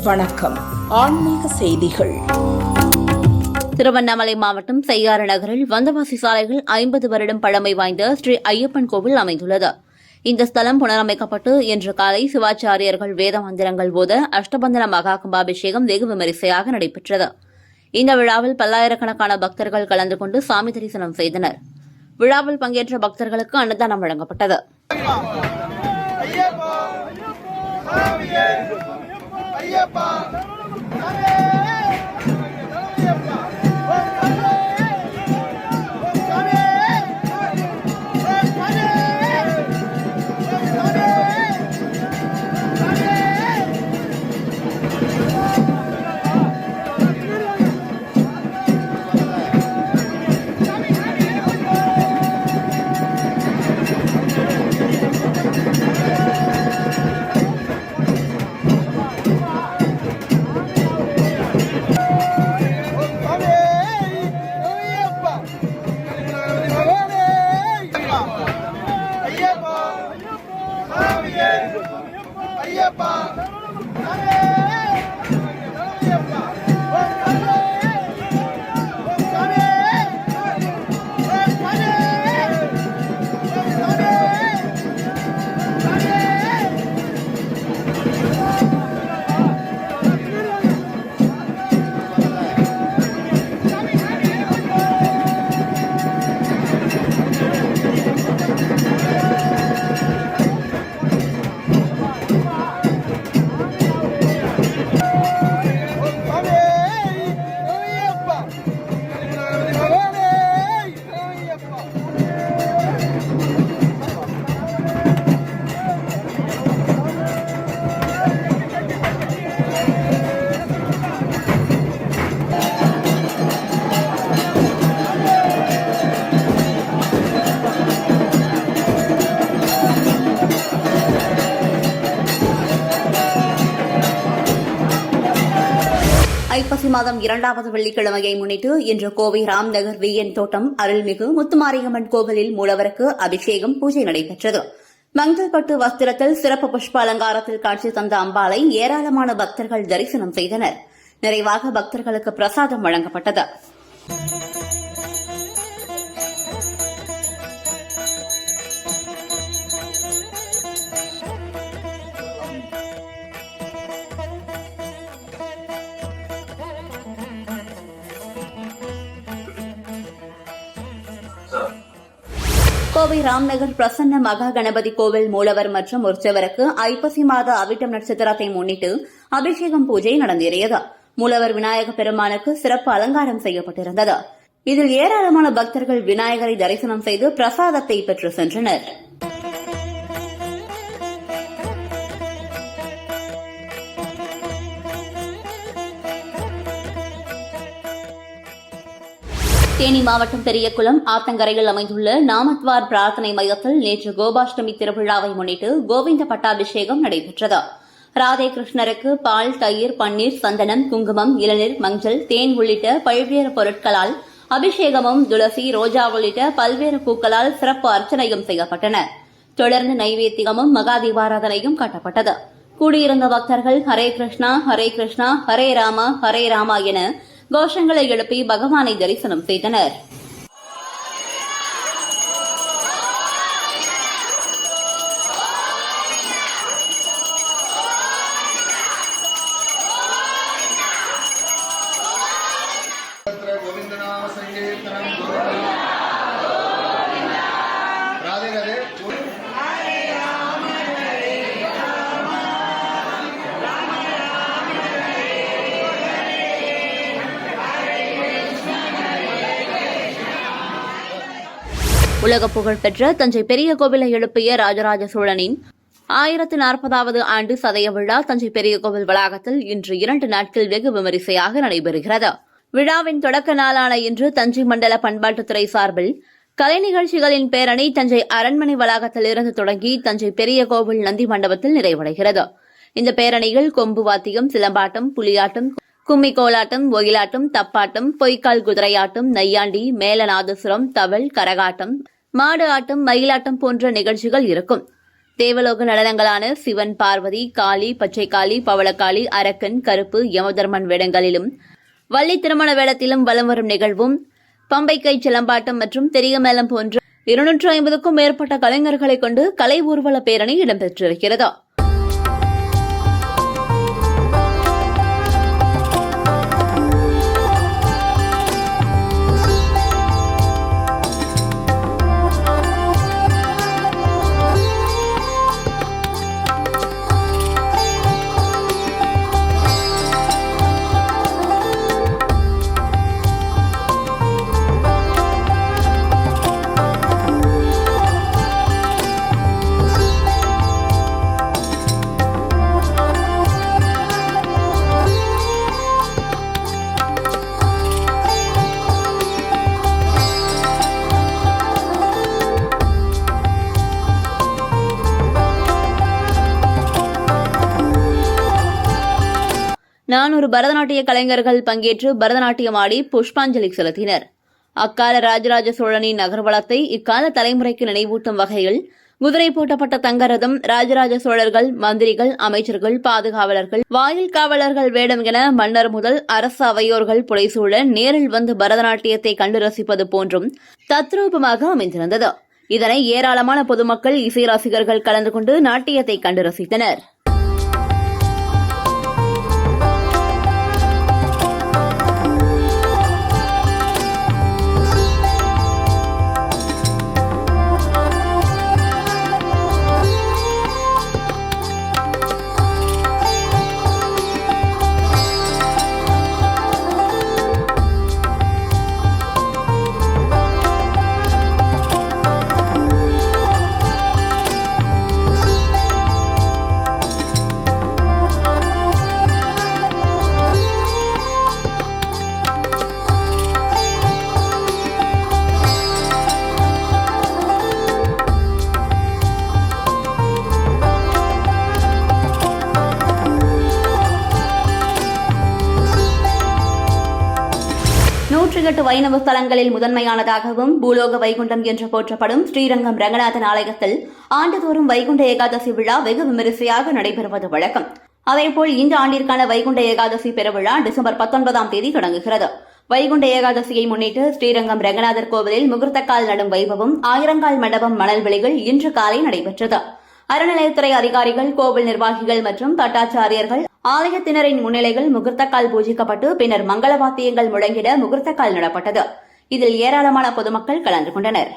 வணக்கம். ஆன்மீக செய்திகள். திருவண்ணாமலை மாவட்டம் செய்யாறு நகரில் வந்தவாசி சாலையில் 50 வருடம் பழமை வாய்ந்த ஸ்ரீ ஐயப்பன் கோவில் அமைந்துள்ளது. இந்த ஸ்தலம் புனரமைக்கப்பட்டு இன்று காலை சிவாச்சாரியர்கள் வேத மந்திரங்கள் போத அஷ்டபந்தன மகா கும்பாபிஷேகம் வெகு விமரிசையாக நடைபெற்றது. இந்த விழாவில் பல்லாயிரக்கணக்கான பக்தர்கள் கலந்து கொண்டு சாமி தரிசனம் செய்தனர். விழாவில் பங்கேற்ற பக்தர்களுக்கு அன்னதானம் வழங்கப்பட்டது. ஐப்பசி மாதம் 2வது வெள்ளிக்கிழமையை முன்னிட்டு இன்று கோவை ராம்நகர் VN தோட்டம் அருள்மிகு முத்துமாரியம்மன் கோவிலில் மூலவருக்கு அபிஷேகம் பூஜை நடைபெற்றது. மஞ்சள் பட்டு வஸ்திரத்தில் சிறப்பு புஷ்ப அலங்காரத்தில் காட்சி தந்த அம்பாளை ஏராளமான பக்தர்கள் தரிசனம் செய்தனர். நிறைவாக பக்தர்களுக்கு பிரசாதம் வழங்கப்பட்டது. கோவை ராம்நகர் பிரசன்ன மகா கணபதி கோவில் மூலவர் மற்றும் உற்சவருக்கு ஐப்பசி மாத அவிட்டம் நட்சத்திரத்தை முன்னிட்டு அபிஷேகம் பூஜை நடந்தேறியது. மூலவர் விநாயக பெருமானுக்கு சிறப்பு அலங்காரம் செய்யப்பட்டிருந்தது. இதில் ஏராளமான பக்தர்கள் விநாயகரை தரிசனம் செய்து பிரசாதத்தை பெற்று சென்றனர். தேனி மாவட்டம் பெரியகுளம் ஆத்தங்கரையில் அமைந்துள்ள நாமத்வார் பிரார்த்தனை மையத்தில் நேற்று கோபாஷ்டமி திருவிழாவை முன்னிட்டு கோவிந்த பட்டாபிஷேகம் நடைபெற்றது. ராதே கிருஷ்ணருக்கு பால், தயிர், பன்னீர், சந்தனம், குங்குமம், இளநீர், மஞ்சள், தேன் உள்ளிட்ட பல்வேறு பொருட்களால் அபிஷேகமும், துளசி, ரோஜா உள்ளிட்ட பல்வேறு பூக்களால் சிறப்பு அர்ச்சனையும் செய்யப்பட்டன. தொடர்ந்து நைவேத்தியமும் மகா தீபாராதனையும் காட்டப்பட்டது. கூடியிருந்த பக்தர்கள் ஹரே கிருஷ்ணா, ஹரே கிருஷ்ணா, ஹரே ராமா, ஹரே ராமா என கோஷங்களை எழுப்பி பகவானை தரிசனம் செய்தனர். உலக புகழ்பெற்ற தஞ்சை பெரிய கோவிலை எழுப்பிய ராஜராஜ சோழனின் 1040வது ஆண்டு சதய விழா தஞ்சை பெரிய கோவில் வளாகத்தில் இன்று 2 நாட்கள் வெகு விமரிசையாக நடைபெறுகிறது. விழாவின் தொடக்க நாளான இன்று தஞ்சை மண்டல பண்பாட்டுத்துறை சார்பில் கலை நிகழ்ச்சிகளின் பேரணி தஞ்சை அரண்மனை வளாகத்திலிருந்து தொடங்கி தஞ்சை பெரிய கோவில் நந்தி மண்டபத்தில் நிறைவடைகிறது. இந்த பேரணியில் கொம்பு வாத்தியம், சிலம்பாட்டம், புலியாட்டம், கும்மி கோலாட்டம், ஒயிலாட்டம், தப்பாட்டம், பொய்க்கால் குதிரையாட்டம், நையாண்டி, மேலநாதசுரம், தவள், கரகாட்டம், மாடு ஆட்டம், மயிலாட்டம் போன்ற நிகழ்ச்சிகள் இருக்கும். தேவலோக நடனங்களான சிவன், பார்வதி, காளி, பச்சைக்காளி, பவளக்காளி, அரக்கன், கருப்பு, யமதர்மன் வேடங்களிலும் வள்ளி திருமண வேடத்திலும் வலம் வரும் நிகழ்வும் பம்பைக்கை சிலம்பாட்டம் மற்றும் தெரியமேளம் போன்ற 250க்கும் மேற்பட்ட கலைஞர்களை கொண்டு கலை ஊர்வல பேரணி இடம்பெற்றிருக்கிறது. நானூறு பரதநாட்டிய கலைஞர்கள் பங்கேற்று பரதநாட்டியம் ஆடி புஷ்பாஞ்சலி செலுத்தினர். அக்கால ராஜராஜ சோழனின் நகர்வளத்தை இக்கால தலைமுறைக்கு நினைவூட்டும் வகையில் குதிரை பூட்டப்பட்ட தங்கரதம், ராஜராஜ சோழர்கள், மந்திரிகள், அமைச்சர்கள், பாதுகாவலர்கள், வாயில் காவலர்கள் வேடம் என மன்னர் முதல் அரசு அவையோர்கள் புடைசூழ நேரில் வந்து பரதநாட்டியத்தை கண்டு ரசிப்பது போன்றும் தத்ரூபமாக அமைந்திருந்தது. இதனை ஏராளமான பொதுமக்கள், இசை ரசிகர்கள் கலந்து கொண்டு நாட்டியத்தை கண்டு ரசித்தனர். நூற்றி வைணவ ஸ்தலங்களில் முதன்மையானதாகவும் பூலோக வைகுண்டம் என்று போற்றப்படும் ஸ்ரீரங்கம் ரங்கநாதன் ஆலயத்தில் ஆண்டுதோறும் வைகுண்ட ஏகாதசி விழா வெகு விமரிசையாக நடைபெறுவது வழக்கம். அதேபோல் இந்த ஆண்டிற்கான வைகுண்ட ஏகாதசி பெருவிழா டிசம்பர் 19ஆம் தேதி தொடங்குகிறது. வைகுண்ட ஏகாதசியை முன்னிட்டு ஸ்ரீரங்கம் ரங்கநாதர் கோவிலில் முகூர்த்தக்கால் நடும் வைபவம், ஆயிரங்கால் மண்டபம் மணல் வெளிகள் இன்று காலை நடைபெற்றது. அறநிலையத்துறை அதிகாரிகள், கோவில் நிர்வாகிகள் மற்றும் பட்டாச்சாரியர்கள், ஆலயத்தினரின் முன்னிலையில் முகூர்த்தக்கால் பூஜிக்கப்பட்டு பின்னர் மங்கள வாத்தியங்கள் முழங்கிட முகூர்த்தக்கால் நடப்பட்டது. இதில் ஏராளமான பொதுமக்கள் கலந்து கொண்டனர்.